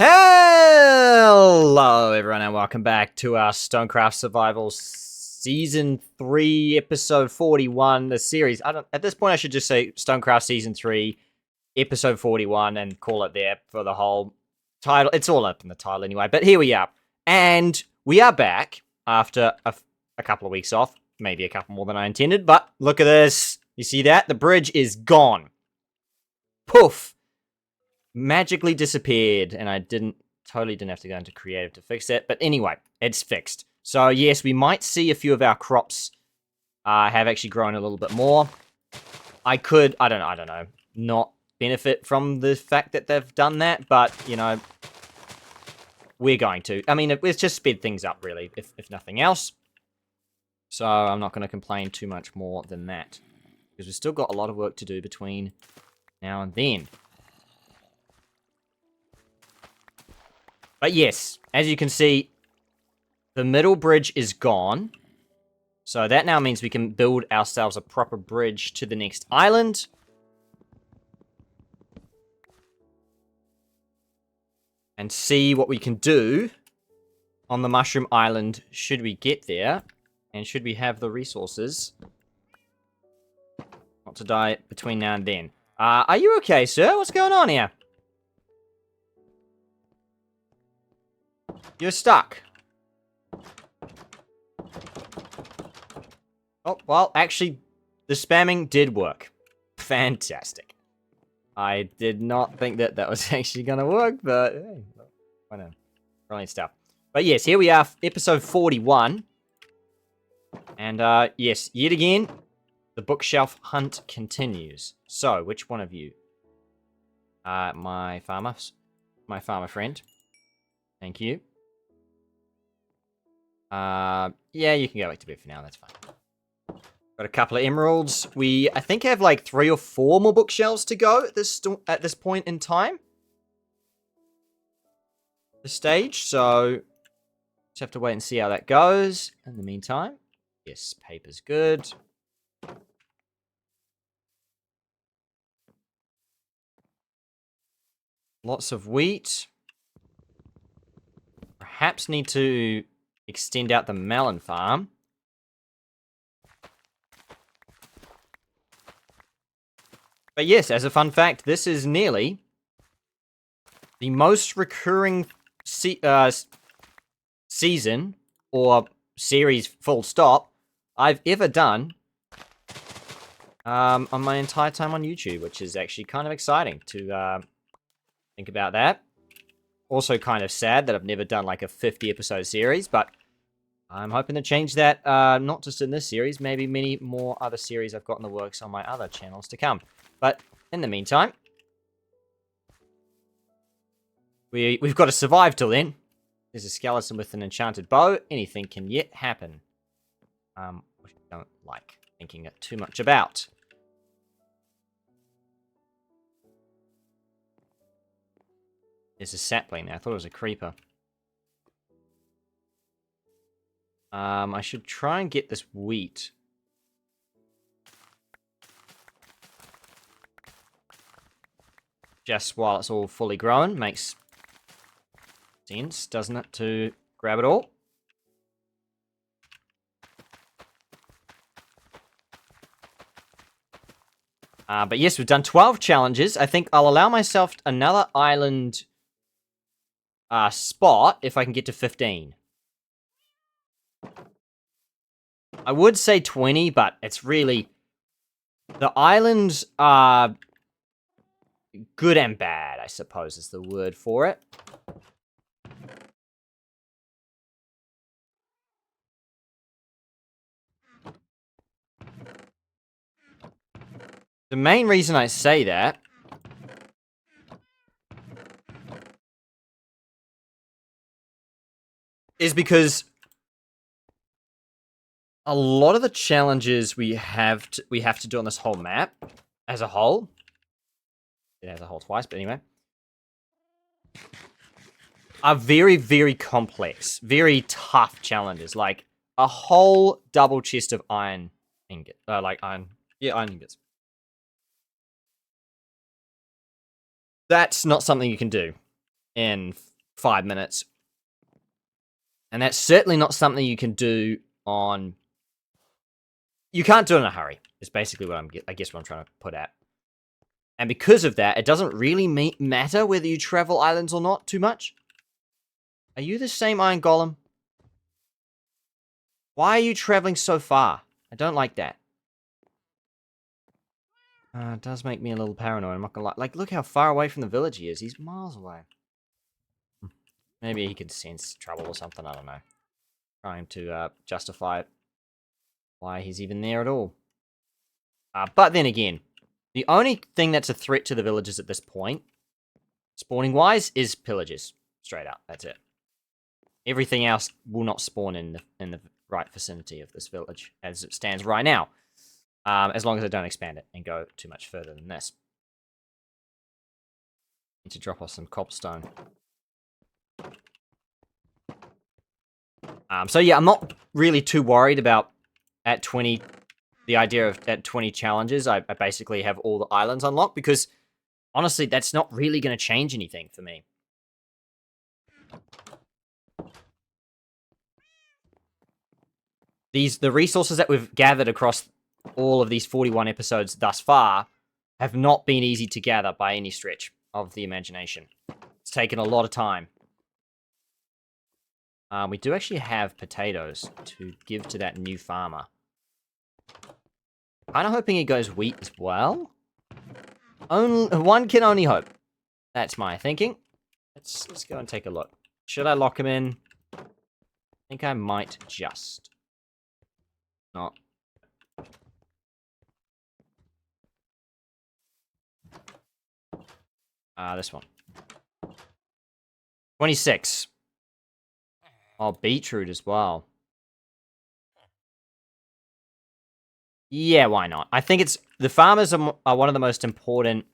Hello, everyone, and welcome back to our Stonecraft Survival Season 3, Episode 41, the series. At this point, I should just say Stonecraft Season 3, Episode 41, and call it there for the whole title. It's all up in the title anyway, but here we are. And we are back after a couple of weeks off, maybe a couple more than I intended, but look at this. You see that? The bridge is gone. Poof. Magically disappeared, and I totally didn't have to go into creative to fix it. But anyway, it's fixed. So yes, we might see a few of our crops have actually grown a little bit more. I don't know, not benefit from the fact that they've done that, but you know, we're going to. I mean, it's just sped things up really, if nothing else. So I'm not going to complain too much more than that, because we've still got a lot of work to do between now and then. But yes, as you can see, the middle bridge is gone. So that now means we can build ourselves a proper bridge to the next island. And see what we can do on the Mushroom Island should we get there. And should we have the resources not to die between now and then. Are you okay, sir? What's going on here? You're stuck. Oh, well, actually, the spamming did work. Fantastic. I did not think that was actually going to work, but hey, why not? Brilliant stuff. But yes, here we are, episode 41. And yes, yet again, the bookshelf hunt continues. So, which one of you? My farmer friend. Thank you. Yeah, you can go back to bed for now, that's fine. Got a couple of emeralds. We, I think, have like 3 or 4 more bookshelves to go at this point in time. The stage, so just have to wait and see how that goes. In the meantime, yes, paper's good. Lots of wheat. Perhaps need to extend out the melon farm. But yes, as a fun fact, this is nearly the most recurring season or series full stop I've ever done on my entire time on YouTube, which is actually kind of exciting to think about that. Also kind of sad that I've never done like a 50 episode series, but I'm hoping to change that, not just in this series, maybe many more other series I've got in the works on my other channels to come. But in the meantime, we've got to survive till then. There's a skeleton with an enchanted bow. Anything can yet happen. Which I don't like thinking too much about. There's a sapling there. I thought it was a creeper. I should try and get this wheat. Just while it's all fully grown. Makes sense, doesn't it, to grab it all? But yes, we've done 12 challenges. I think I'll allow myself another island spot if I can get to 15. I would say 20, but it's really... The islands are good and bad, I suppose is the word for it. The main reason I say that is because a lot of the challenges we have to do on this whole map as a whole, it has a whole twice, but anyway, are very, very complex, very tough challenges, like a whole double chest of iron ingot, iron ingots. That's not something you can do in 5 minutes. And that's certainly not something you can do on... You can't do it in a hurry, is basically what I guess what I'm trying to put at. And because of that, it doesn't really matter whether you travel islands or not too much. Are you the same Iron Golem? Why are you traveling so far? I don't like that. It does make me a little paranoid, I'm not gonna lie. Like, look how far away from the village he is. He's miles away. Maybe he can sense trouble or something, I don't know. Trying to justify why he's even there at all. But then again, the only thing that's a threat to the villagers at this point, spawning-wise, is pillagers. Straight up, that's it. Everything else will not spawn in the right vicinity of this village, as it stands right now. As long as I don't expand it and go too much further than this. Need to drop off some cobblestone. So yeah, I'm not really too worried about at 20, the idea of at 20 challenges, I basically have all the islands unlocked, because honestly, that's not really going to change anything for me. The resources that we've gathered across all of these 41 episodes thus far have not been easy to gather by any stretch of the imagination. It's taken a lot of time. We do actually have potatoes to give to that new farmer. Kind of hoping he goes wheat as well. One can only hope. That's my thinking. Let's go and take a look. Should I lock him in? I think I might just. Not. This one. 26. Oh, beetroot as well. Yeah, why not? I think it's... The farmers are one of the most important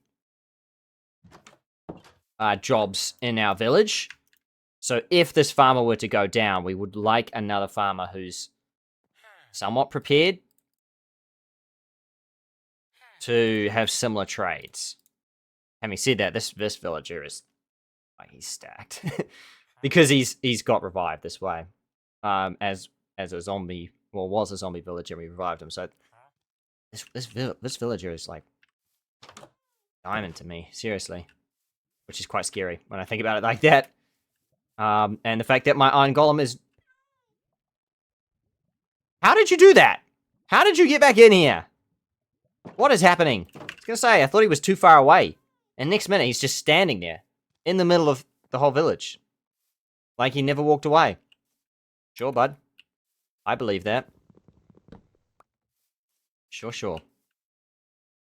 jobs in our village. So if this farmer were to go down, we would like another farmer who's somewhat prepared to have similar trades. Having said that, this villager is... Like, he's stacked. Because he's got revived this way. As a zombie... Well, was a zombie villager, and we revived him, so... This villager is, like... diamond to me, seriously. Which is quite scary when I think about it like that. And the fact that my Iron Golem is... How did you do that? How did you get back in here? What is happening? I was gonna say, I thought he was too far away. And next minute, he's just standing there. In the middle of the whole village. Like he never walked away. Sure, bud. I believe that. Sure.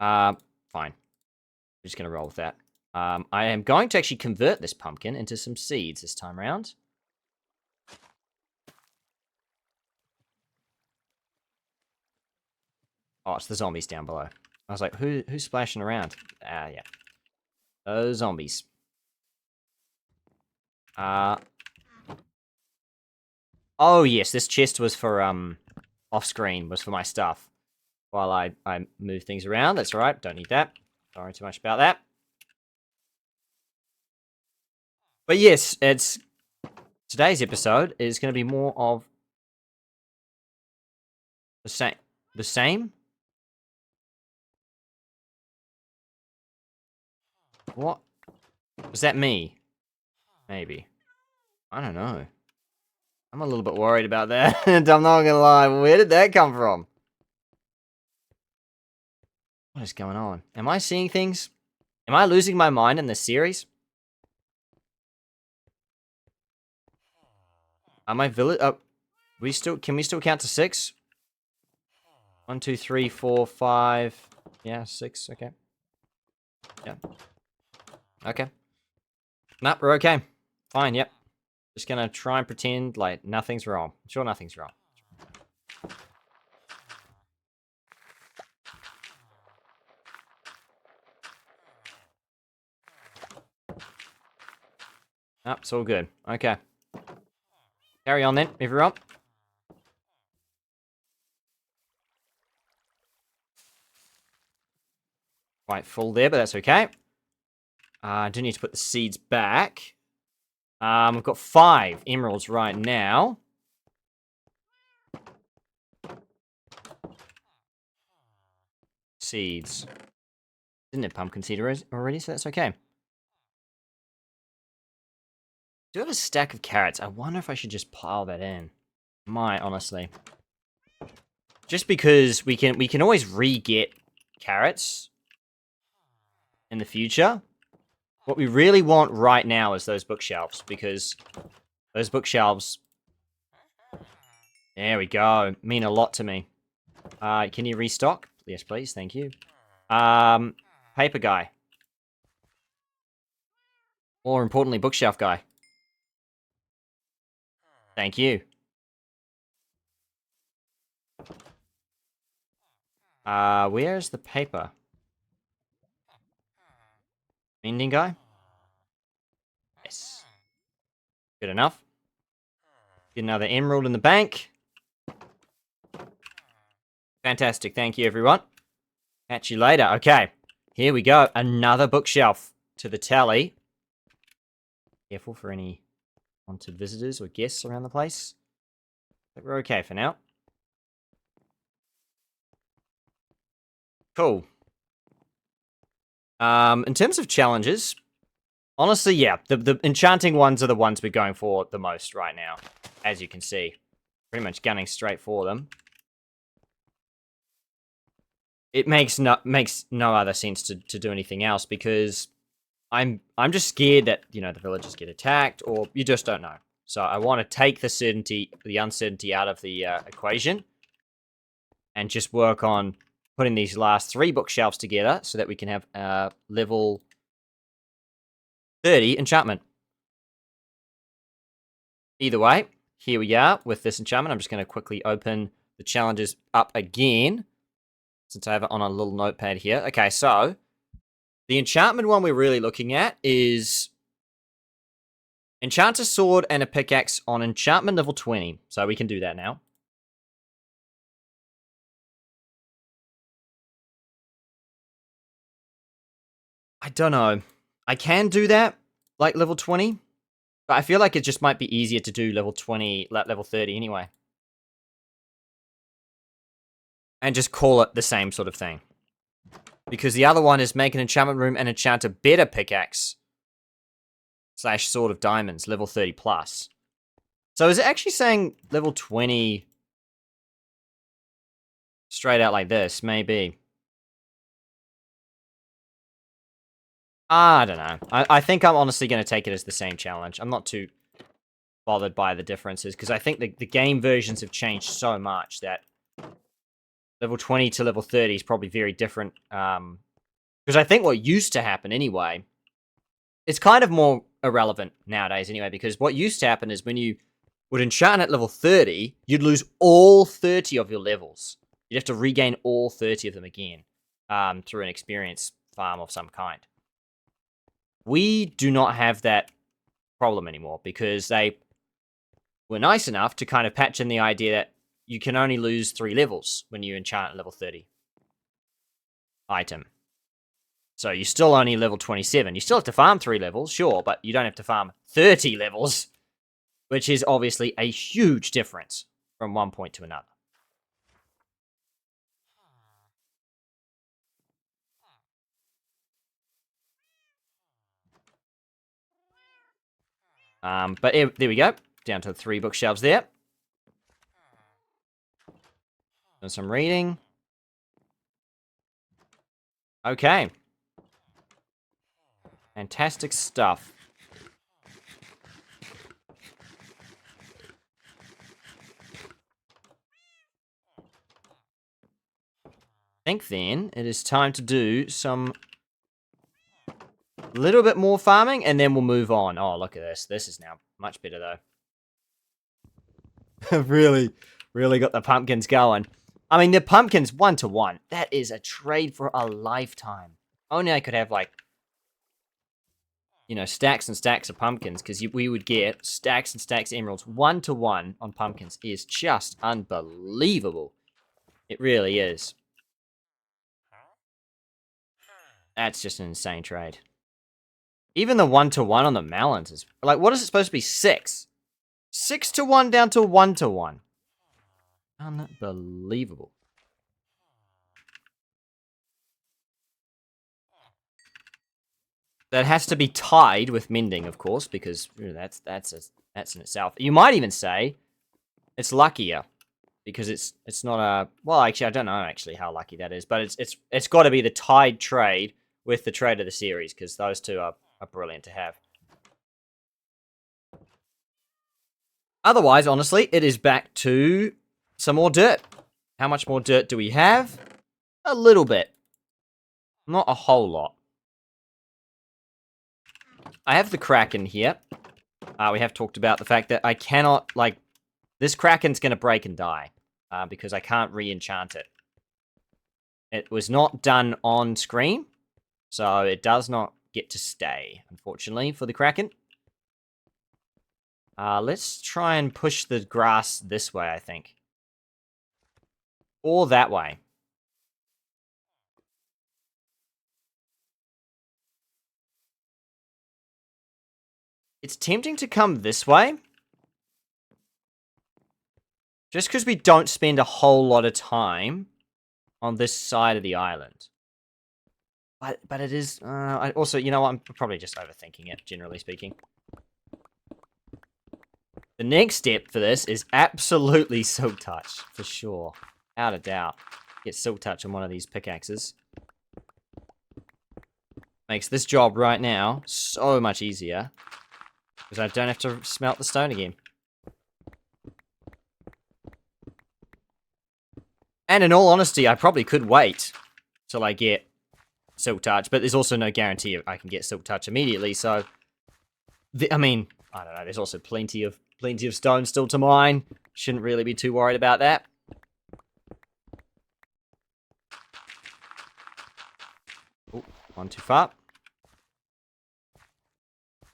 Fine. I'm just gonna roll with that. I am going to actually convert this pumpkin into some seeds this time around. Oh, it's the zombies down below. I was like, who's splashing around? Yeah. Those zombies. Oh, yes, this chest was for, off-screen, was for my stuff. While I move things around, that's alright, don't need that. Don't worry too much about that. But yes, today's episode is going to be more of the same. The same? What? Was that me? Maybe. I don't know. I'm a little bit worried about that. I'm not gonna lie. Where did that come from? What is going on? Am I seeing things? Am I losing my mind in this series? Are my village... Can we still count to 6? 1, 2, 3, 4, 5... Yeah, 6, okay. Yeah. Okay. Nope, we're okay. Fine, yep. Just gonna try and pretend like nothing's wrong. Sure, nothing's wrong. Nope, it's all good. Okay. Carry on then, everyone. Quite full there, but that's okay. I do need to put the seeds back. We've got 5 emeralds right now. Seeds. Didn't it pumpkin seed already, so that's okay. Do have a stack of carrots. I wonder if I should just pile that in. Might, honestly. Just because we can always re-get carrots in the future. What we really want right now is those bookshelves, because those bookshelves, there we go, mean a lot to me. Can you restock? Yes, please, thank you. Paper guy. More importantly, bookshelf guy. Thank you. Where's the paper? Mending guy? Yes. Good enough. Get another emerald in the bank. Fantastic, thank you everyone. Catch you later. Okay, here we go. Another bookshelf to the tally. Careful for any wanted visitors or guests around the place. But we're okay for now. Cool. In terms of challenges, honestly, yeah, the enchanting ones are the ones we're going for the most right now, as you can see. Pretty much gunning straight for them. It makes no other sense to do anything else, because I'm just scared that, you know, the villagers get attacked, or you just don't know. So I want to take the uncertainty out of the equation, and just work on putting these last 3 bookshelves together so that we can have level 30 enchantment. Either way, here we are with this enchantment. I'm just going to quickly open the challenges up again, since I have it on a little notepad here. Okay, so the enchantment one we're really looking at is enchant a sword and a pickaxe on enchantment level 20. So we can do that now. I don't know. I can do that, like level 20. But I feel like it just might be easier to do level 20, level 30 anyway. And just call it the same sort of thing. Because the other one is make an enchantment room and enchant a better pickaxe / sword of diamonds, level 30 plus. So is it actually saying level 20 straight out like this? Maybe. I don't know. I think I'm honestly going to take it as the same challenge. I'm not too bothered by the differences, because I think the game versions have changed so much that level 20 to level 30 is probably very different. Because I think what used to happen anyway, it's kind of more irrelevant nowadays anyway, because what used to happen is when you would enchant at level 30, you'd lose all 30 of your levels. You'd have to regain all 30 of them again through an experience farm of some kind. We do not have that problem anymore, because they were nice enough to kind of patch in the idea that you can only lose 3 levels when you enchant at level 30 item. So you're still only level 27. You still have to farm 3 levels, sure, but you don't have to farm 30 levels, which is obviously a huge difference from one point to another. But there we go. Down to the 3 bookshelves there. Doing some reading. Okay. Fantastic stuff. I think then it is time to do some little bit more farming, and then we'll move on. Oh, look at this. This is now much better, though. Really got the pumpkins going. I mean, the pumpkins 1-to-1. That is a trade for a lifetime. Only I could have, like, you know, stacks and stacks of pumpkins, because we would get stacks and stacks of emeralds. 1-to-1 on pumpkins is just unbelievable. It really is. That's just an insane trade. Even the 1-to-1 on the melons is... Like, what is it supposed to be? 6? 6-to-1 down to 1-to-1. Unbelievable. That has to be tied with mending, of course, because that's in itself. You might even say it's luckier because it's not a... Well, actually, I don't know actually how lucky that is, but it's got to be the tied trade with the trade of the series, because those two are brilliant to have. Otherwise, honestly, it is back to some more dirt. How much more dirt do we have? A little bit. Not a whole lot. I have the Kraken here. We have talked about the fact that I cannot, like... This Kraken's going to break and die. Because I can't re-enchant it. It was not done on screen. So it does not get to stay, unfortunately, for the Kraken. Let's try and push the grass this way, I think. Or that way. It's tempting to come this way. Just because we don't spend a whole lot of time on this side of the island. But it is... also, you know what? I'm probably just overthinking it, generally speaking. The next step for this is absolutely Silk Touch, for sure. Without a doubt. Get Silk Touch on one of these pickaxes. Makes this job right now so much easier. Because I don't have to smelt the stone again. And in all honesty, I probably could wait till I get Silk Touch, but there's also no guarantee I can get Silk Touch immediately, so... I mean, I don't know, there's also plenty of stone still to mine. Shouldn't really be too worried about that. Oh, one too far.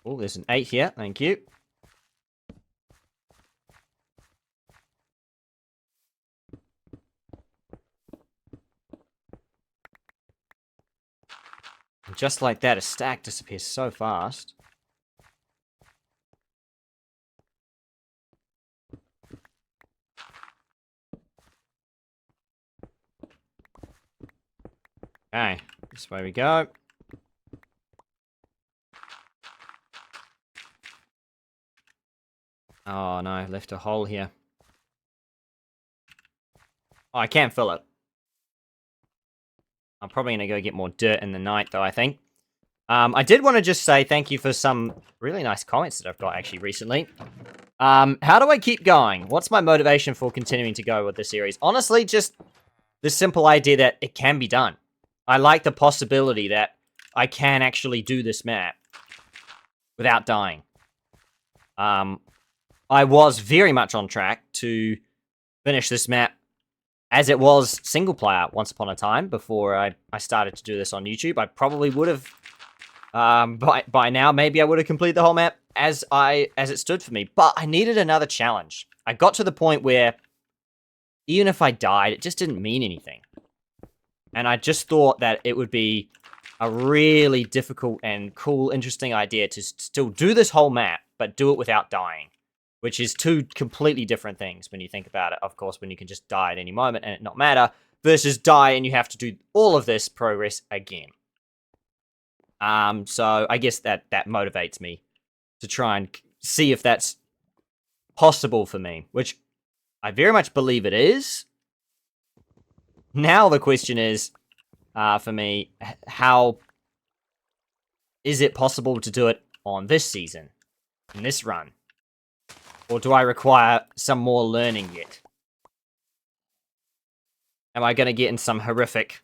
Oh, there's an 8 here, thank you. And just like that, a stack disappears so fast. Okay, this way we go. Oh no, left a hole here. Oh, I can't fill it. I'm probably going to go get more dirt in the night, though, I think. I did want to just say thank you for some really nice comments that I've got, actually, recently. How do I keep going? What's my motivation for continuing to go with the series? Honestly, just the simple idea that it can be done. I like the possibility that I can actually do this map without dying. I was very much on track to finish this map as it was single player once upon a time before I started to do this on YouTube. I probably would have, by now, maybe I would have completed the whole map as it stood for me. But I needed another challenge. I got to the point where even if I died, it just didn't mean anything. And I just thought that it would be a really difficult and cool, interesting idea to still do this whole map, but do it without dying. Which is two completely different things when you think about it. Of course, when you can just die at any moment and it not matter, versus die and you have to do all of this progress again. So I guess that motivates me to try and see if that's possible for me, which I very much believe it is. Now the question is, for me, how is it possible to do it on this season, in this run? Or do I require some more learning yet? Am I going to get in some horrific...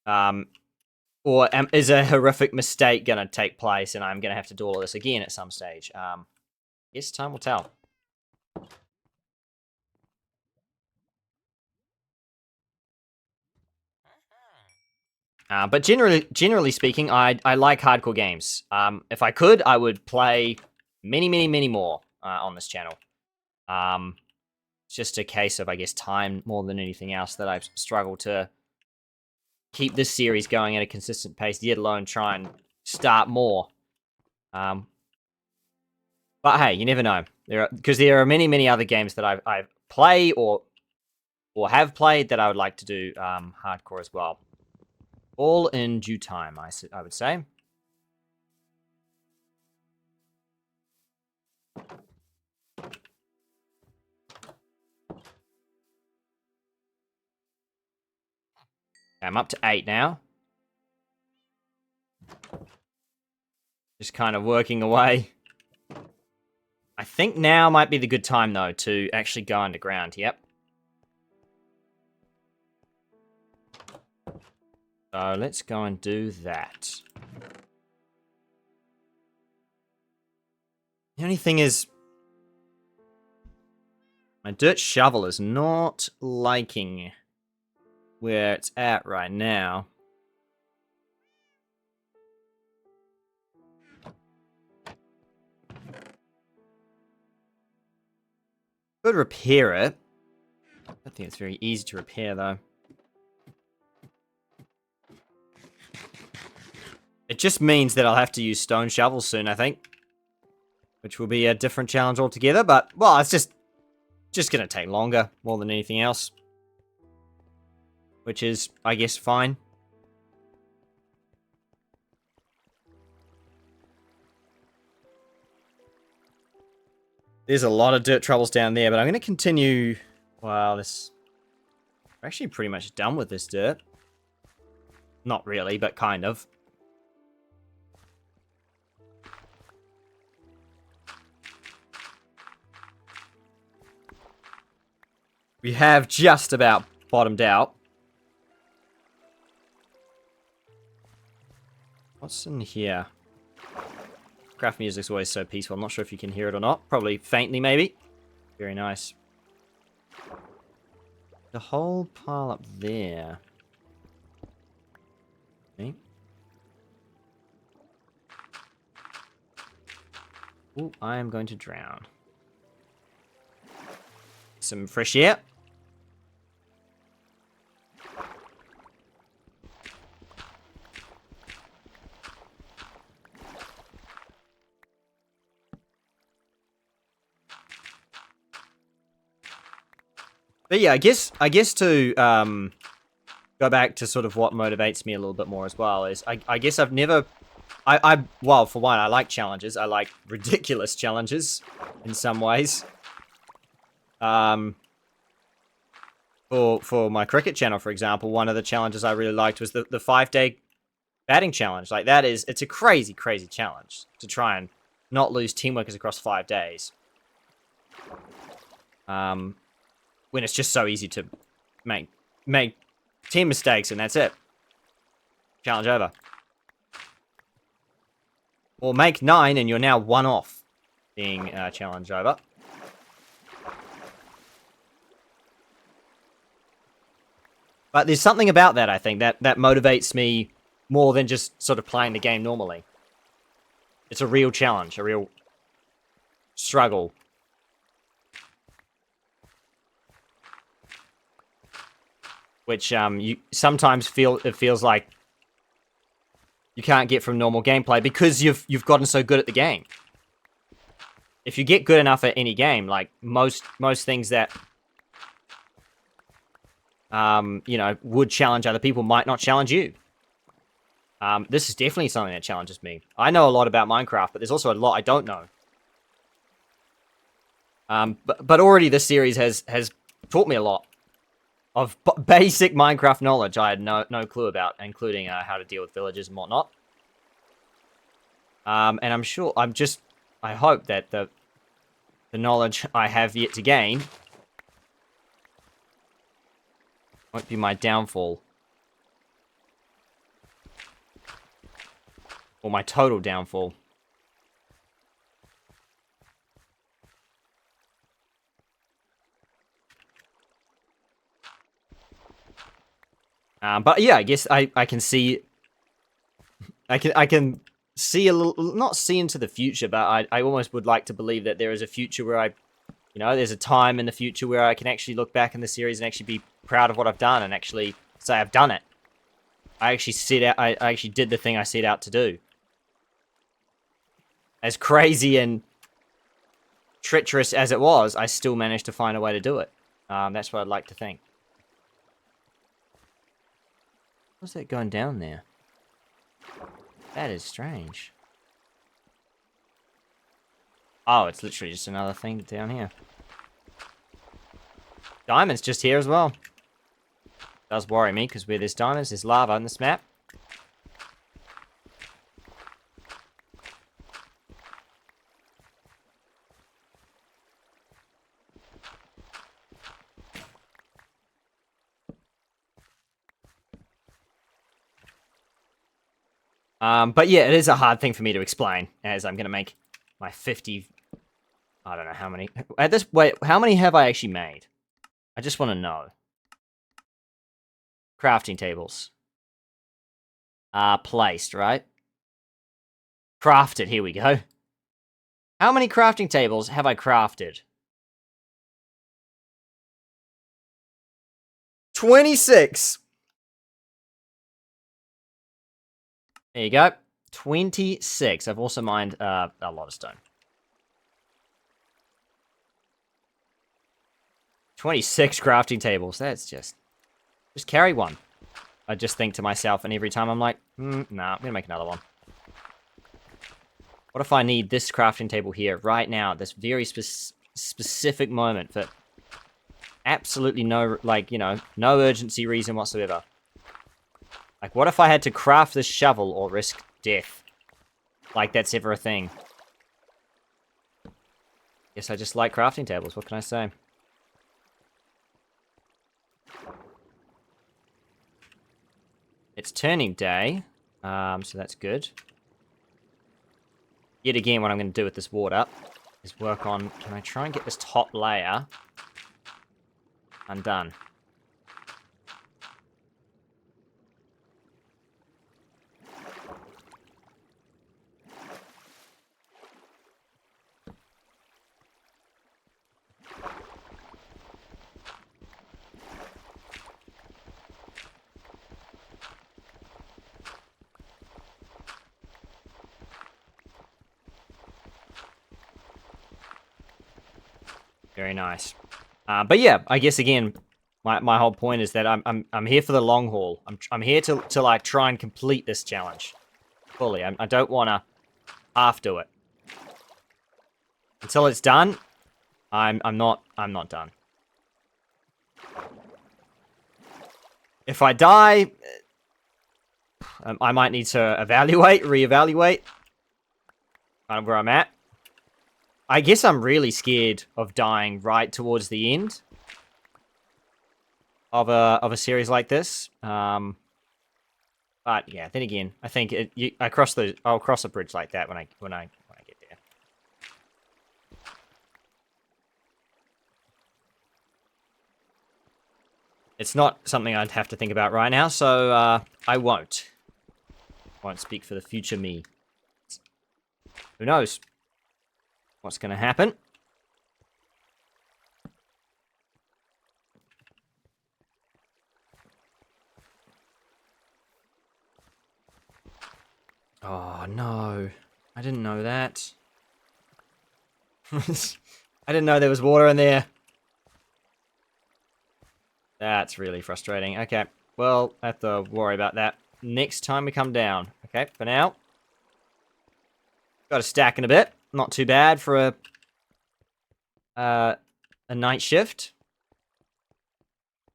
is a horrific mistake going to take place and I'm going to have to do all of this again at some stage? Yes, time will tell. But generally speaking, I like hardcore games. If I could, I would play many more on this channel. It's just a case of, I guess, time more than anything else that I've struggled to keep this series going at a consistent pace, yet alone try and start more. But hey, you never know. Because there are many other games that I play or have played that I would like to do hardcore as well. All in due time, I would say. I'm up to 8 now. Just kind of working away. I think now might be the good time, though, to actually go underground. Yep. So let's go and do that. The only thing is, my dirt shovel is not liking where it's at right now. Could repair it. I don't think it's very easy to repair, though. It just means that I'll have to use stone shovels soon, I think. Which will be a different challenge altogether, but, well, it's just gonna take longer, more than anything else. Which is, I guess, fine. There's a lot of dirt troubles down there, but I'm gonna continue... Well, this... We're actually pretty much done with this dirt. Not really, but kind of. We have just about bottomed out. What's in here? Craft music's always so peaceful. I'm not sure if you can hear it or not. Probably faintly, maybe. Very nice. The whole pile up there. Okay. Ooh, I am going to drown. Some fresh air. But yeah, I guess to go back to sort of what motivates me a little bit more as well is I guess I've never well, for one, I like challenges. I like ridiculous challenges in some ways. For my cricket channel, for example, one of the challenges I really liked was the 5-day batting challenge. Like it's a crazy challenge to try and not lose teamworkers across 5 days. When it's just so easy to make team mistakes and that's it. Challenge over. Or make 9 and you're now 1 off being challenge over. But there's something about that, I think, that motivates me more than just sort of playing the game normally. It's a real challenge, a real struggle. Which you sometimes feels like you can't get from normal gameplay because you've gotten so good at the game. If you get good enough at any game, like most things that you know, would challenge other people might not challenge you. This is definitely something that challenges me. I know a lot about Minecraft, but there's also a lot I don't know. But already this series has taught me a lot of basic Minecraft knowledge I had no clue about, including how to deal with villagers and whatnot. And I hope that the knowledge I have yet to gain won't be my downfall. Or my total downfall. But yeah, I guess I can see... I can see a little... Not see into the future, but I almost would like to believe that there is a future where you know, there's a time in the future where I can actually look back in the series and actually be proud of what I've done and actually say I've done it. I actually did the thing I set out to do. as crazy and treacherous as it was, I still managed to find a way to do it. That's what I'd like to think. What's that going down there? That is strange. Oh, it's literally just another thing down here. Diamonds just here as well. Does worry me, because where there's diamonds, there's lava on this map. But yeah, it is a hard thing for me to explain, as I'm going to make my 50... I don't know how many... At this... Wait, how many have I actually made? I just want to know. Crafting tables. Placed, right? Crafted, here we go. How many crafting tables have I crafted? 26! There you go. 26. I've also mined a lot of stone. 26 crafting tables. That's just carry one. I just think to myself, and every time I'm like, nah, I'm gonna make another one. What if I need this crafting table here right now, at this very specific moment for absolutely no, like, you know, no urgency reason whatsoever? Like, what if I had to craft this shovel or risk death? Like, that's ever a thing. Guess I just like crafting tables, what can I say? It's turning day, so that's good. Yet again, what I'm going to do with this water is work on... Can I try and get this top layer undone? Very nice. But yeah, I guess again, my whole point is that I'm here for the long haul. I'm here to like try and complete this challenge fully. I don't want to half do it. Until it's done, I'm not done. If I die, I might need to reevaluate kind of where I'm at. I guess I'm really scared of dying right towards the end of a series like this. But yeah, then again, I think I'll cross a bridge like that when I get there. It's not something I'd have to think about right now, so I won't. Won't speak for the future me. Who knows what's going to happen? Oh, no. I didn't know that. I didn't know there was water in there. That's really frustrating. Okay, well, I have to worry about that next time we come down. Okay, for now. Got a stack in a bit. Not too bad for a night shift.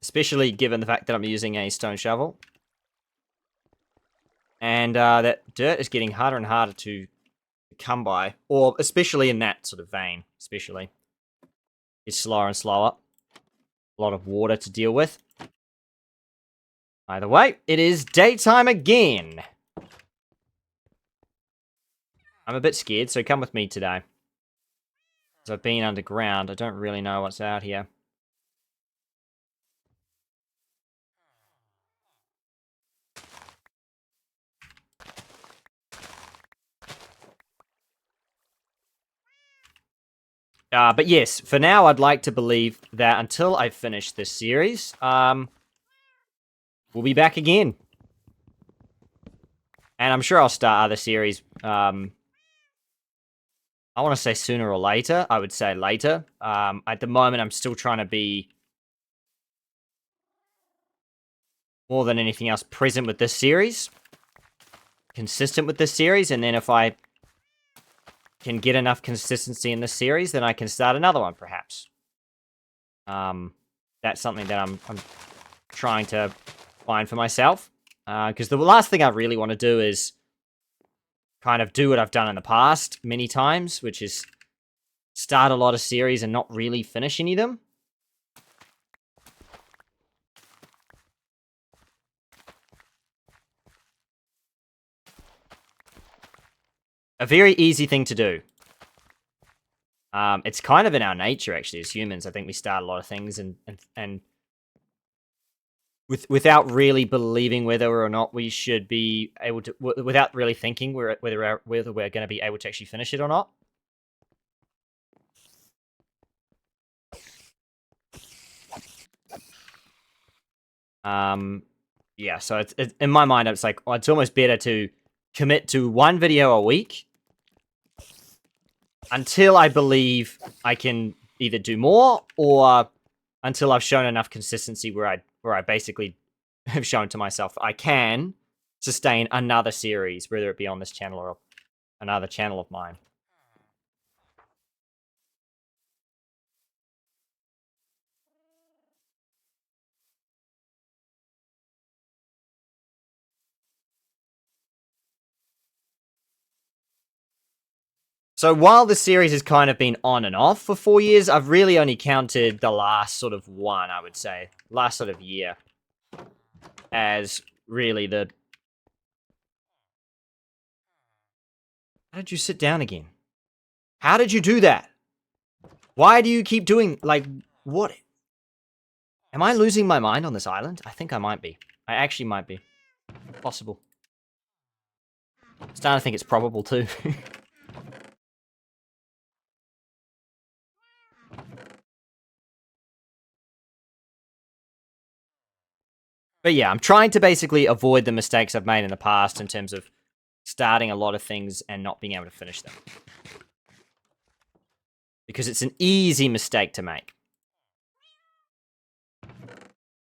Especially given the fact that I'm using a stone shovel. And that dirt is getting harder and harder to come by. Or especially in that sort of vein. Especially. It's slower and slower. A lot of water to deal with. Either way, it is daytime again. I'm a bit scared, so come with me today. Because I've been underground, I don't really know what's out here. But yes, for now, I'd like to believe that until I finish this series, we'll be back again. And I'm sure I'll start other series I want to say sooner or later. I would say later. At the moment, I'm still trying to be more than anything else present with this series, consistent with this series, and then if I can get enough consistency in this series, then I can start another one, perhaps. That's something that I'm trying to find for myself, because the last thing I really want to do is kind of do what I've done in the past many times, which is start a lot of series and not really finish any of them. A very easy thing to do. It's kind of in our nature, actually, as humans. I think we start a lot of things and without really believing whether or not we should be able to, without really thinking whether we're going to be able to actually finish it or not. Yeah, so it's in my mind, it's like, it's almost better to commit to one video a week until I believe I can either do more, or until I've shown enough consistency where I basically have shown to myself I can sustain another series, whether it be on this channel or another channel of mine. So while the series has kind of been on and off for 4 years, I've really only counted the last sort of one, I would say, last sort of year, as really the... How did you sit down again? How did you do that? Why do you keep doing, like, what? Am I losing my mind on this island? I think I might be. I actually might be. Possible. I'm starting to think it's probable too. But yeah, I'm trying to basically avoid the mistakes I've made in the past in terms of starting a lot of things and not being able to finish them. Because it's an easy mistake to make.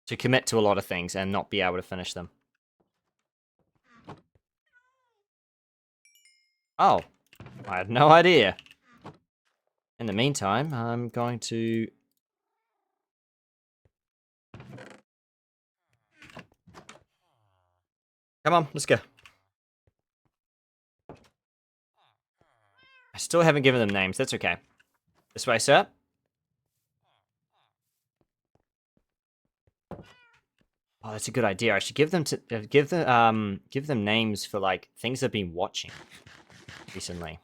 To commit to a lot of things and not be able to finish them. Oh, I had no idea. In the meantime, I'm going to... Come on, let's go. I still haven't given them names. That's okay. This way, sir. Oh, that's a good idea. I should give them give them names for like things they've been watching recently.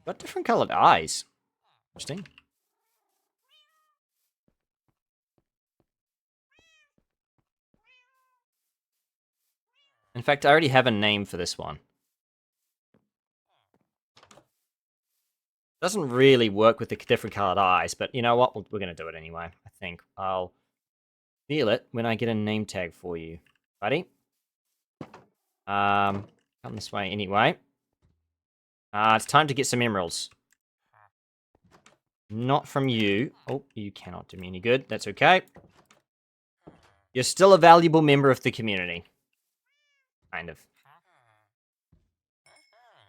Got different colored eyes. Interesting. In fact, I already have a name for this one. Doesn't really work with the different colored eyes, but you know what? We're going to do it anyway. I think I'll feel it when I get a name tag for you, buddy. Come this way anyway. It's time to get some emeralds. Not from you. Oh, you cannot do me any good. That's okay. You're still a valuable member of the community. Kind of.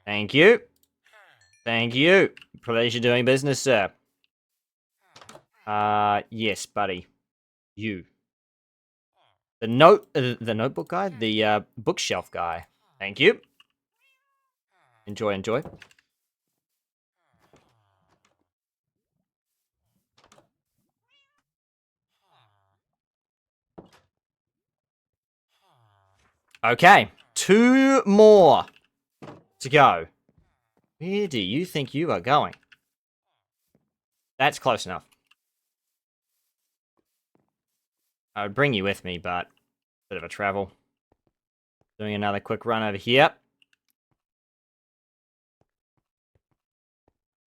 Thank you. Thank you. Pleasure doing business, sir. Yes, buddy. You. The notebook guy? The, bookshelf guy. Thank you. Enjoy, enjoy. Okay. 2 more to go. Where do you think you are going? That's close enough. I would bring you with me, but bit of a travel. Doing another quick run over here.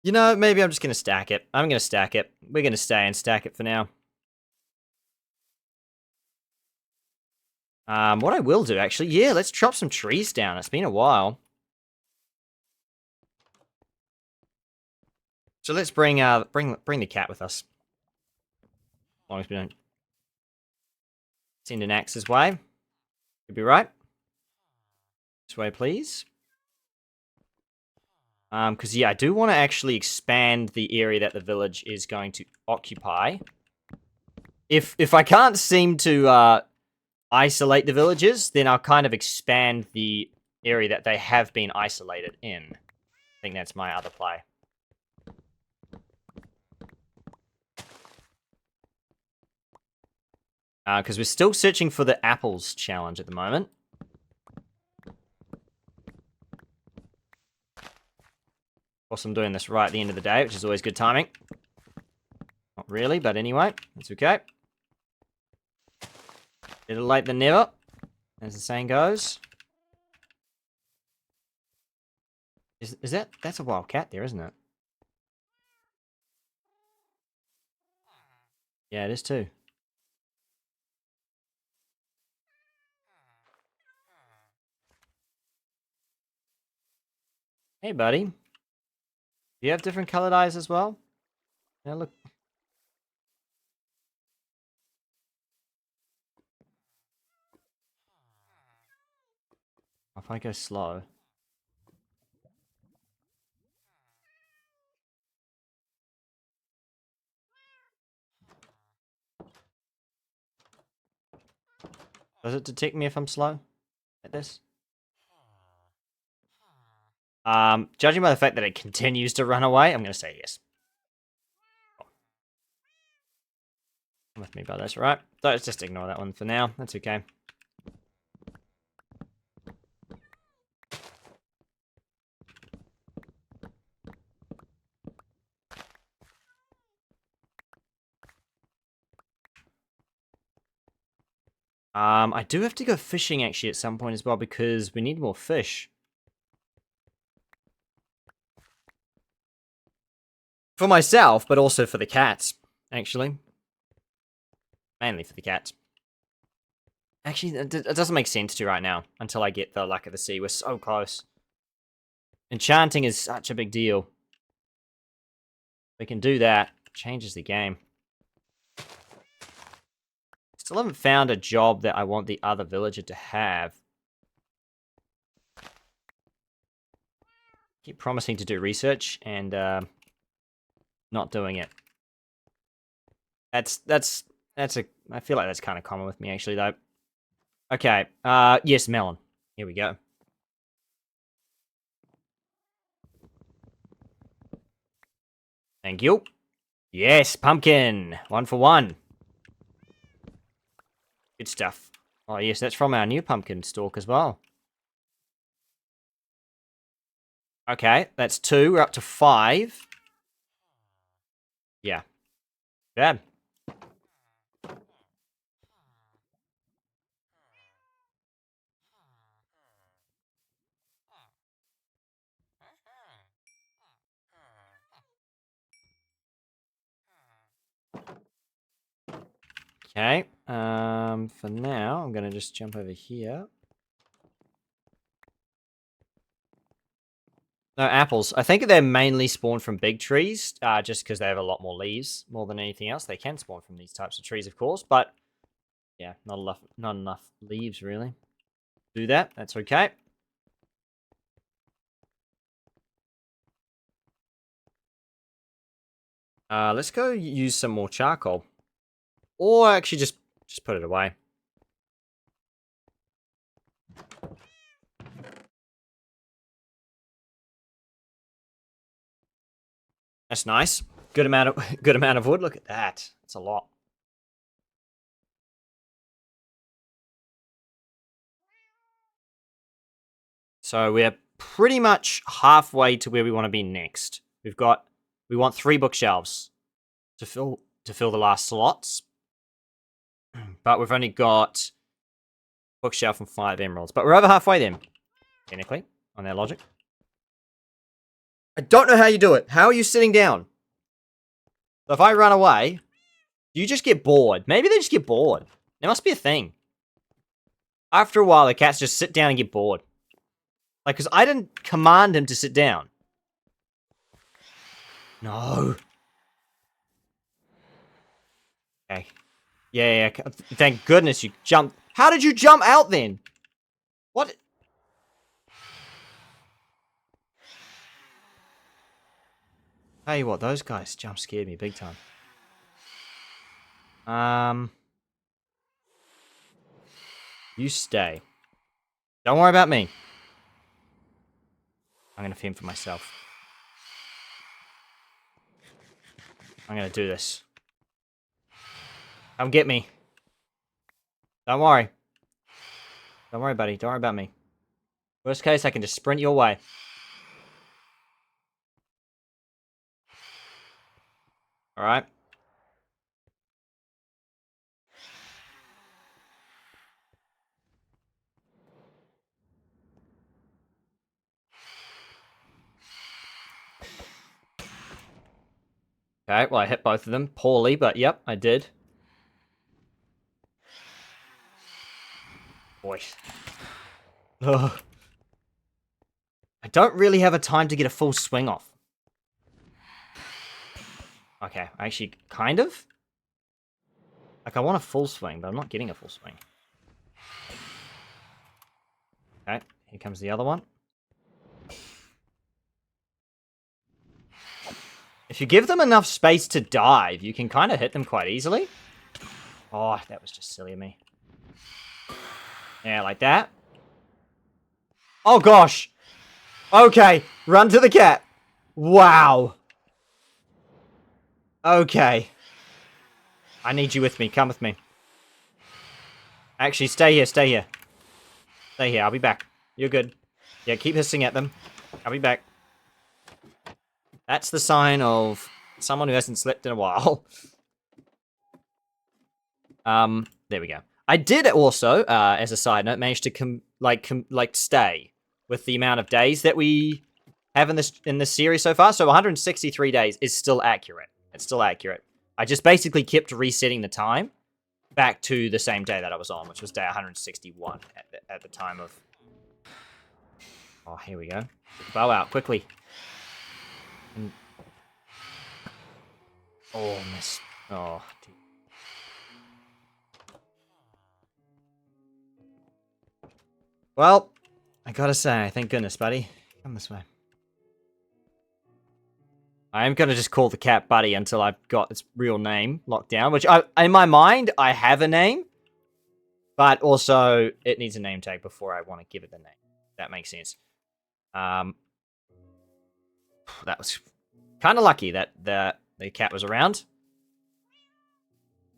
You know, maybe I'm just going to stack it. I'm going to stack it. We're going to stay and stack it for now. What I will do, actually, yeah, let's chop some trees down. It's been a while. So let's bring the cat with us. As long as we don't send an axe his way. Could be right. This way, please. Because, yeah, I do want to actually expand the area that the village is going to occupy. If I can't seem to isolate the villages, then I'll kind of expand the area that they have been isolated in. I think that's my other play. Because we're still searching for the apples challenge at the moment. Of course, I'm doing this right at the end of the day, which is always good timing. Not really, but anyway, that's okay. Better late than never, as the saying goes. Is that's a wild cat there, isn't it? Yeah, it is too. Hey, buddy. Do you have different colored eyes as well? Yeah, look. If I go slow. Does it detect me if I'm slow at this? Judging by the fact that it continues to run away, I'm going to say yes. Come with me, bud. That's right. Let's just ignore that one for now. That's okay. I do have to go fishing actually at some point as well because we need more fish. For myself, but also for the cats, actually. Mainly for the cats. Actually, it doesn't make sense to right now until I get the luck of the sea. We're so close. Enchanting is such a big deal. We can do that. Changes the game. Still haven't found a job that I want the other villager to have. Keep promising to do research and not doing it. I feel like that's kind of common with me actually though. Okay. Yes, melon. Here we go. Thank you. Yes, pumpkin. 1 for 1. Good stuff. Oh yes, that's from our new pumpkin stalk as well. Okay, that's 2. We're up to 5. Yeah. Bad. Okay. For now, I'm gonna just jump over here. No, apples. I think they're mainly spawned from big trees, just because they have a lot more leaves, more than anything else. They can spawn from these types of trees, of course, but yeah, not enough leaves, really. Do that, that's okay. Let's go use some more charcoal. Or actually just put it away. That's nice. Good amount of wood. Look at that. That's a lot. So we're pretty much halfway to where we want to be next. We want 3 bookshelves to fill the last slots. But we've only got bookshelf and 5 emeralds. But we're over halfway then, technically, on their logic. I don't know how you do it. How are you sitting down? So if I run away, do you just get bored? Maybe they just get bored. There must be a thing. After a while, the cats just sit down and get bored. Like, because I didn't command him to sit down. No. Okay. Yeah. Thank goodness you jumped. How did you jump out then? What? Tell you what, those guys jump scared me big time. You stay. Don't worry about me. I'm gonna fend for myself. I'm gonna do this. Come get me. Don't worry. Don't worry, buddy. Don't worry about me. Worst case, I can just sprint your way. Alright. Okay, well, I hit both of them poorly, but yep, I did. Boy. Ugh. I don't really have a time to get a full swing off. Okay, actually, kind of? Like, I want a full swing, but I'm not getting a full swing. Okay, here comes the other one. If you give them enough space to dive, you can kind of hit them quite easily. Oh, that was just silly of me. Yeah, like that. Oh, gosh. Okay, run to the cat. Wow. Okay. I need you with me. Come with me. Actually, stay here, stay here. Stay here, I'll be back. You're good. Yeah, keep hissing at them. I'll be back. That's the sign of someone who hasn't slept in a while. There we go. I did also, as a side note, manage to stay with the amount of days that we have in this series so far. So 163 days is still accurate. It's still accurate. I just basically kept resetting the time back to the same day that I was on, which was day 161 at the time of... Oh, here we go. Bow out, quickly. Oh, miss. Oh, dude. Well, I gotta say, thank goodness, buddy. Come this way. I am gonna just call the cat Buddy until I've got its real name locked down, which in my mind, I have a name. But also, it needs a name tag before I want to give it the name. That makes sense. That was kind of lucky that the cat was around.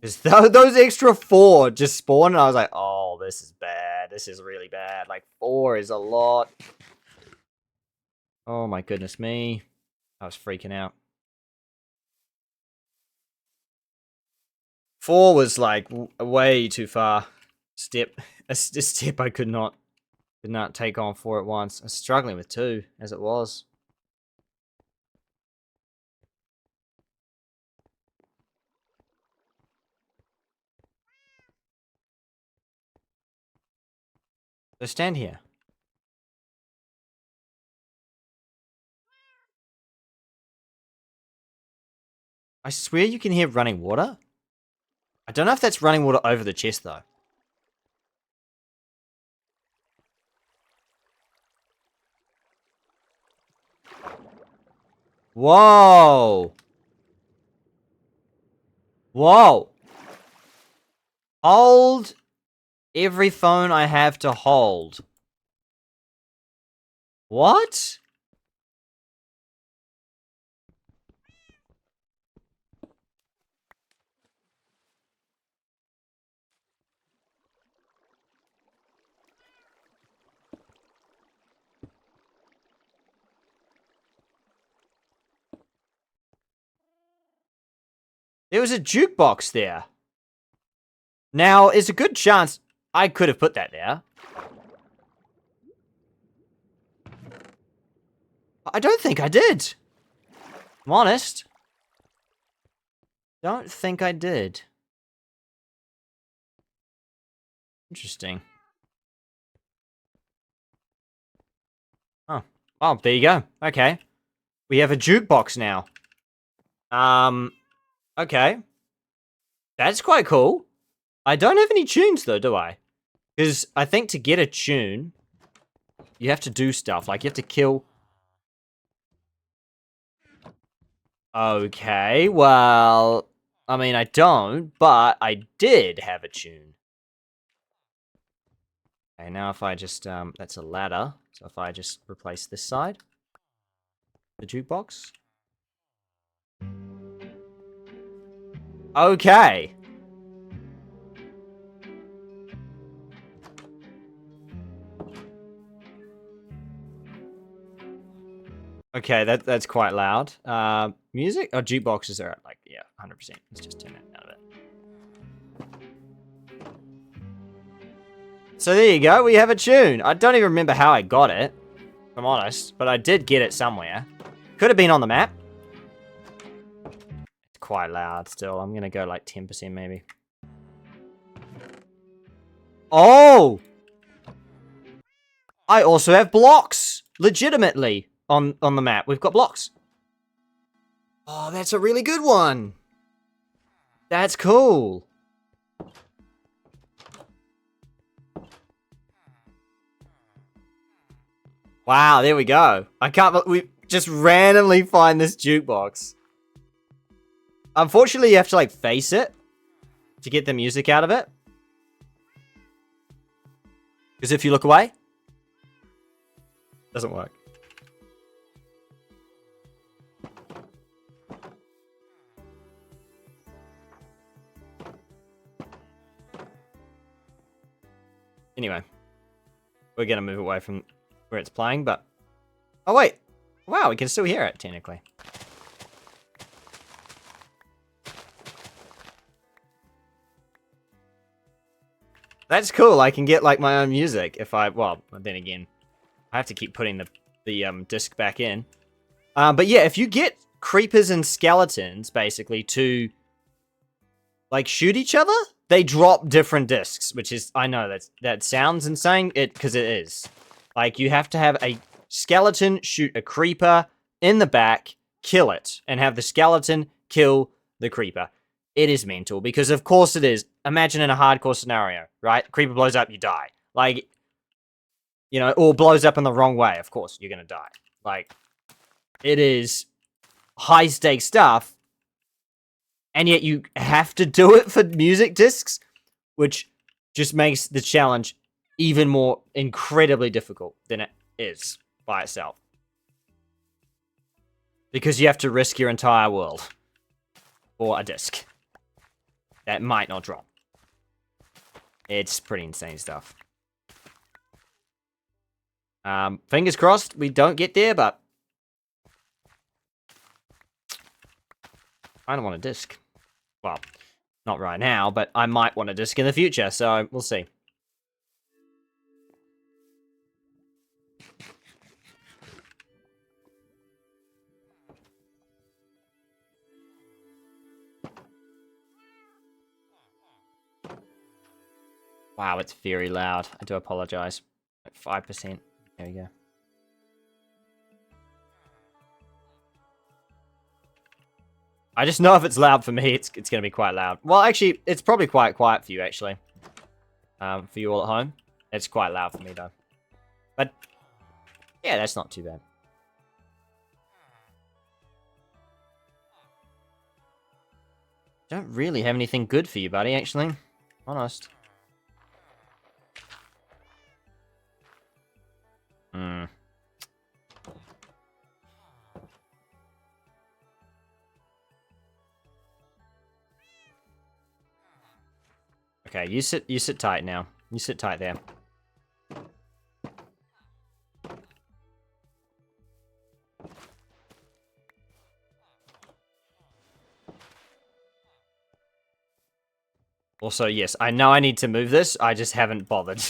Because those extra 4 just spawned, and I was like, oh, this is bad. This is really bad. Like, 4 is a lot. Oh, my goodness me. I was freaking out. 4 was, like, way too far. A step I could not take on 4 at once. I was struggling with 2, as it was. So stand here. I swear you can hear running water. I don't know if that's running water over the chest, though. Whoa! Whoa! Hold every phone I have to hold. What? There was a jukebox there. Now, it's a good chance I could have put that there. I don't think I did. I'm honest. Don't think I did. Interesting. Oh. Oh, there you go. Okay. We have a jukebox now. Okay. That's quite cool. I don't have any tunes, though, do I? Because I think to get a tune, you have to do stuff. Like, you have to kill... Okay, well... I mean, I don't, but I did have a tune. Okay, now if I just, that's a ladder. So if I just replace this side, the jukebox. Okay. Okay, that's quite loud. Music? Oh, jukeboxes are at, like, yeah, 100%. Let's just turn that out of it. So there you go, we have a tune. I don't even remember how I got it, if I'm honest, but I did get it somewhere. Could have been on the map. It's quite loud still. I'm gonna go like 10% maybe. Oh! I also have blocks! Legitimately, on the map. We've got blocks. Oh, that's a really good one. That's cool. Wow, there we go. I can't... We just randomly find this jukebox. Unfortunately, you have to, like, face it to get the music out of it. Because if you look away, doesn't work. Anyway, we're gonna move away from where it's playing, but... Oh, wait. Wow, we can still hear it, technically. That's cool. I can get, like, my own music if I... Well, then again, I have to keep putting the disc back in. But yeah, if you get creepers and skeletons, basically, to, like, shoot each other, they drop different discs, which is... I know, that sounds insane, because it is. Like, you have to have a skeleton shoot a creeper in the back, kill it, and have the skeleton kill the creeper. It is mental, because of course it is. Imagine in a hardcore scenario, right? Creeper blows up, you die. Like, you know, or blows up in the wrong way, of course, you're gonna die. Like, it is high-stakes stuff, and yet you have to do it for music discs, which just makes the challenge even more incredibly difficult than it is by itself. Because you have to risk your entire world for a disc that might not drop. It's pretty insane stuff. Fingers crossed we don't get there, but I don't want a disc. Well, not right now, but I might want a disc in the future, so we'll see. Wow, it's very loud. I do apologize. Like 5%. There we go. I just know if it's loud for me, it's going to be quite loud. Well, actually, it's probably quite quiet for you, actually. For you all at home. It's quite loud for me, though. But, yeah, that's not too bad. Don't really have anything good for you, buddy, actually. Honest. Hmm. Okay, you sit tight now. You sit tight there. Also, yes, I know I need to move this, I just haven't bothered.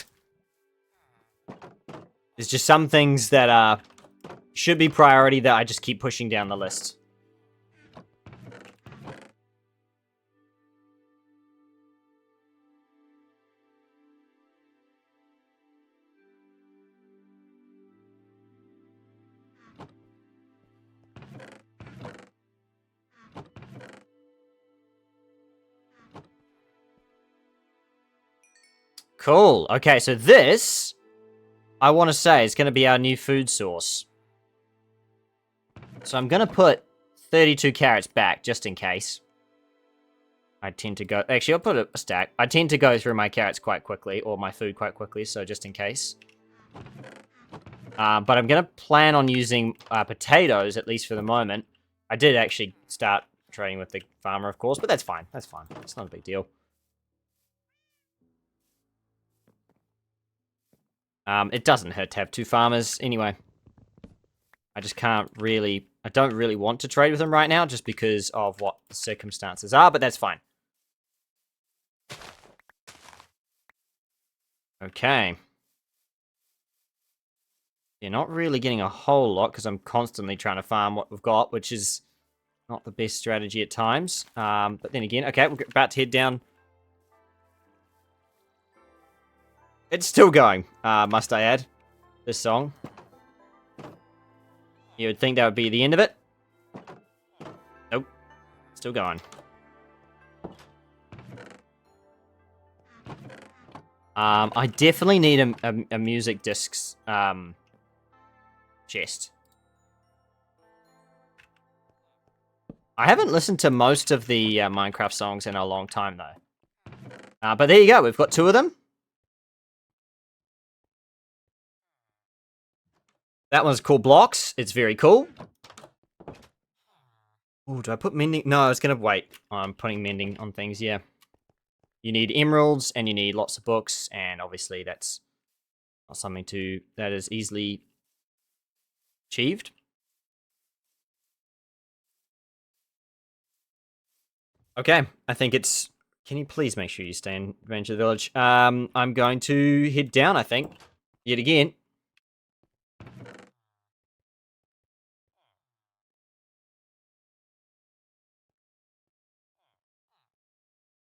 There's just some things that should be priority that I just keep pushing down the list. Cool. Okay, so this, I want to say, is going to be our new food source. So I'm going to put 32 carrots back, just in case. I tend to go... Actually, I'll put a stack. I tend to go through my carrots quite quickly, or my food quite quickly, so just in case. But I'm going to plan on using potatoes, at least for the moment. I did actually start trading with the farmer, of course, but that's fine. That's fine. It's not a big deal. It doesn't hurt to have 2 farmers anyway. I just can't really... I don't really want to trade with them right now just because of what the circumstances are, but that's fine. Okay. You're not really getting a whole lot because I'm constantly trying to farm what we've got, which is not the best strategy at times. But then again, okay, we're about to head down. It's still going, must I add, this song. You would think that would be the end of it. Nope. Still going. I definitely need a music discs chest. I haven't listened to most of the Minecraft songs in a long time, though. But there you go. We've got 2 of them. That one's called Blocks. It's very cool. Oh, do I put mending? No, I was going to wait. I'm putting mending on things, yeah. You need emeralds, and you need lots of books, and obviously that's not something that is easily achieved. Okay, I think it's... Can you please make sure you stay in range of the village? I'm going to head down, I think. Yet again.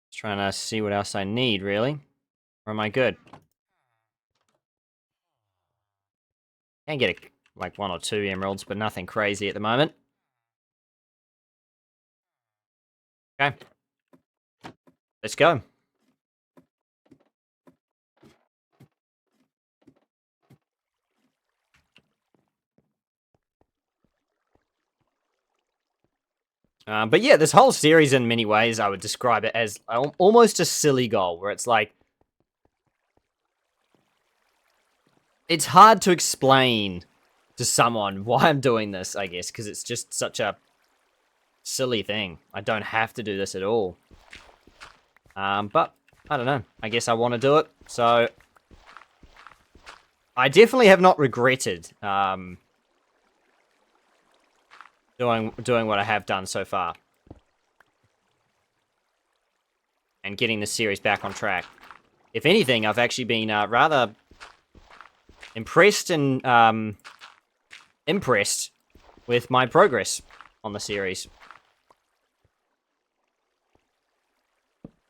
Just trying to see what else I need, really. Or am I good? Can get like 1 or 2 emeralds, but nothing crazy at the moment. Okay. Let's go. But yeah, this whole series, in many ways, I would describe it as almost a silly goal, where it's like... It's hard to explain to someone why I'm doing this, I guess, because it's just such a silly thing. I don't have to do this at all. But, I don't know. I guess I want to do it, so... I definitely have not regretted doing what I have done so far. And getting the series back on track. If anything, I've actually been rather impressed and impressed with my progress on the series.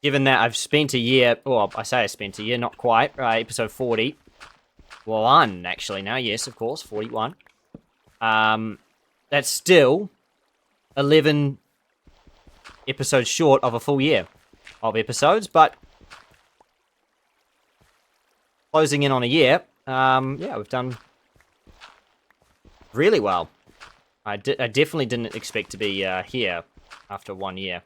Given that I've spent a year, well, I say I spent a year, not quite, episode 40. Well, on, actually, now, yes, of course, 41. That's still 11 episodes short of a full year of episodes, but closing in on a year, yeah, we've done really well. I definitely didn't expect to be here after 1 year.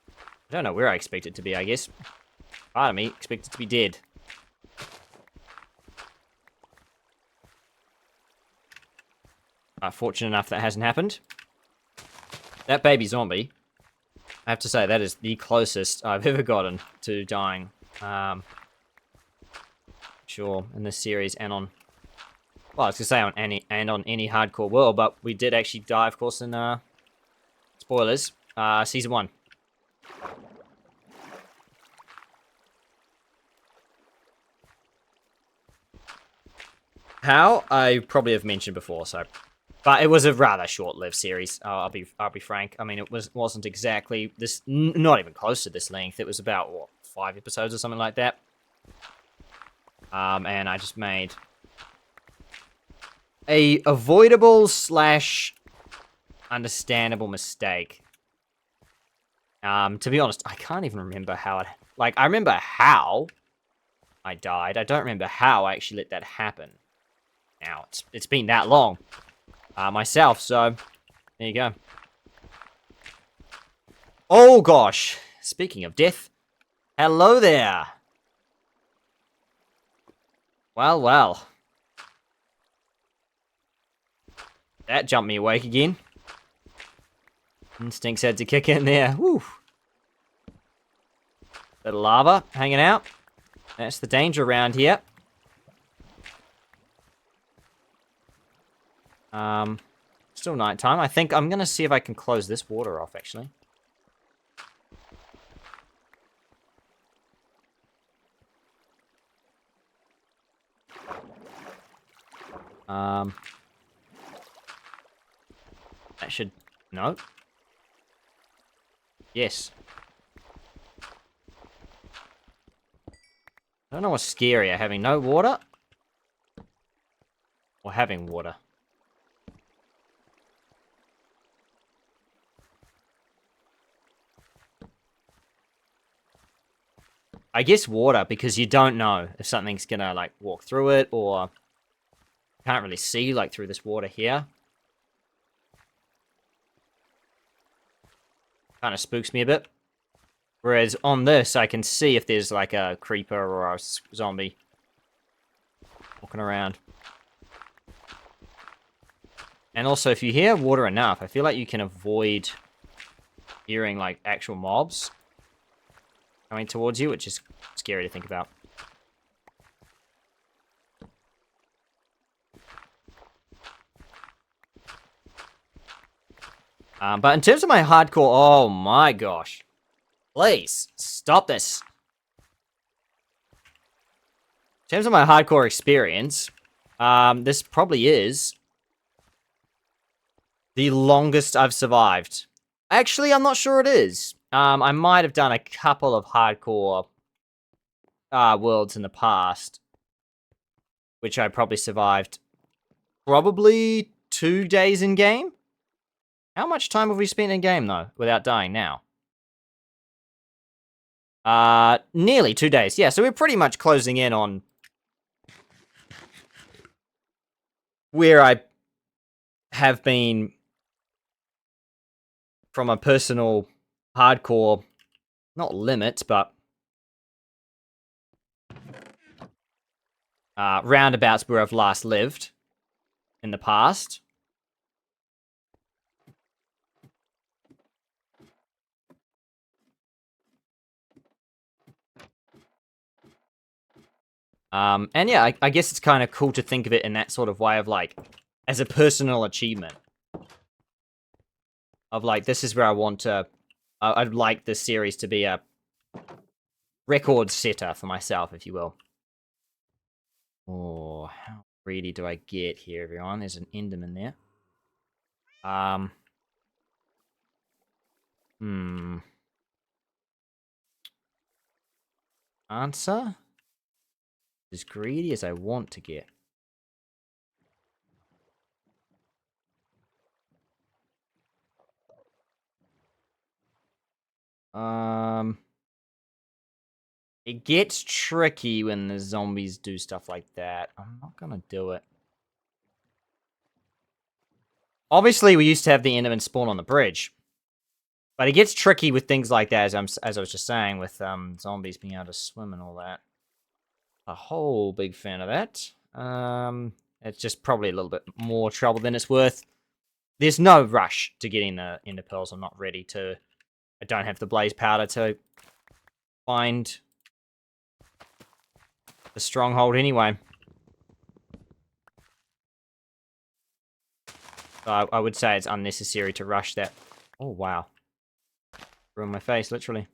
I don't know where I expect it to be, I guess. Part of me expected to be dead. Fortunate enough that hasn't happened. That baby zombie, I have to say, that is the closest I've ever gotten to dying. Sure, in this series and on... Well, I was going to say on any hardcore world, but we did actually die, of course, in... spoilers. Season 1. How? I probably have mentioned before, so... But it was a rather short-lived series. I'll be frank. I mean, it wasn't exactly this, not even close to this length. It was about what, 5 episodes or something like that. And I just made a avoidable / understandable mistake. To be honest, I can't even remember how it. Like, I remember how, I died. I don't remember how I actually let that happen. Now, it's been that long. Myself, so there you go. Oh, gosh. Speaking of death, hello there. Well, well. That jumped me awake again. Instincts had to kick in there. Woo. Bit of lava hanging out. That's the danger around here. Still nighttime. I think I'm going to see if I can close this water off, actually. That should... No. Yes. I don't know what's scarier, having no water or having water. I guess water, because you don't know if something's gonna, like, walk through it, or can't really see, like, through this water here. Kind of spooks me a bit. Whereas on this, I can see if there's, like, a creeper or a zombie walking around. And also, if you hear water enough, I feel like you can avoid hearing, like, actual mobs coming towards you, which is scary to think about. But in terms of my hardcore... Oh my gosh. Please, stop this. In terms of my hardcore experience, this probably is the longest I've survived. Actually, I'm not sure it is. I might have done a couple of hardcore worlds in the past, which I probably survived probably 2 days in game. How much time have we spent in game, though, without dying now? Nearly 2 days. Yeah, so we're pretty much closing in on where I have been from a personal hardcore, not limit, but roundabouts where I've last lived in the past. And yeah, I guess it's kind of cool to think of it in that sort of way of, like, as a personal achievement. Of, like, this is where I want to... I'd like this series to be a record setter for myself, if you will. Oh, how greedy do I get here, everyone? There's an Enderman there. Answer? As greedy as I want to get. It gets tricky when the zombies do stuff like that. I'm not gonna do it. Obviously, we used to have the Enderman spawn on the bridge. But it gets tricky with things like that, as I was just saying, with zombies being able to swim and all that. A whole big fan of that. It's just probably a little bit more trouble than it's worth. There's no rush to getting the Ender Pearls. I'm not ready to... I don't have the blaze powder to find the stronghold anyway. So I would say it's unnecessary to rush that. Oh, wow. Ruined my face, literally.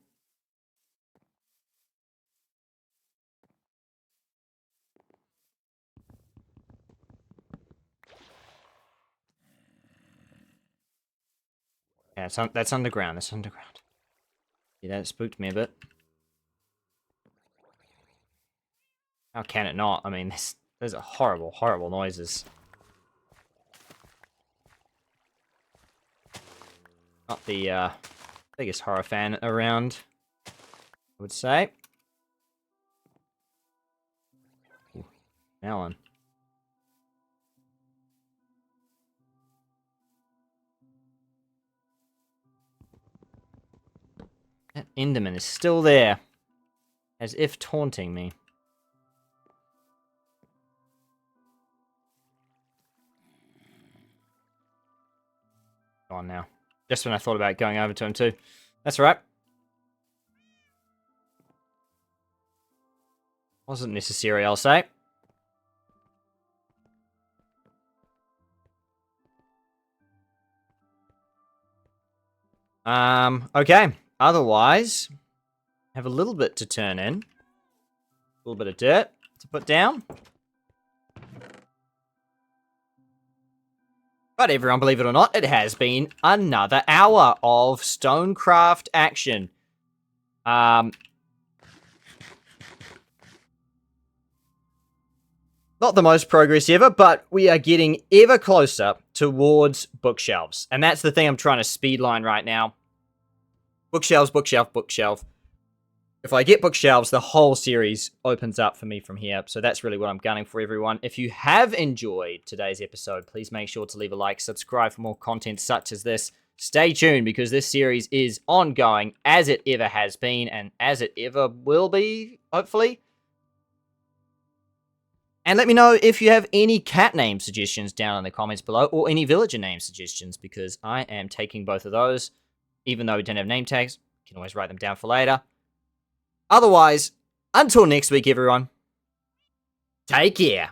Yeah, that's underground. That's underground. Yeah, that spooked me a bit. How can it not? I mean, those are horrible, horrible noises. Not the biggest horror fan around, I would say. Now on. That Enderman is still there. As if taunting me. On now. Just when I thought about going over to him too. That's all right. Wasn't necessary, I'll say. Okay. Otherwise, have a little bit to turn in. A little bit of dirt to put down. But everyone, believe it or not, it has been another hour of Stonecraft action. Not the most progress ever, but we are getting ever closer towards bookshelves. And that's the thing I'm trying to speedline right now. Bookshelves, bookshelf, bookshelf. If I get bookshelves, the whole series opens up for me from here. So that's really what I'm gunning for, everyone. If you have enjoyed today's episode, please make sure to leave a like, subscribe for more content such as this. Stay tuned, because this series is ongoing, as it ever has been, and as it ever will be, hopefully. And let me know if you have any cat name suggestions down in the comments below, or any villager name suggestions, because I am taking both of those. Even though we don't have name tags, you can always write them down for later. Otherwise, until next week, everyone, take care.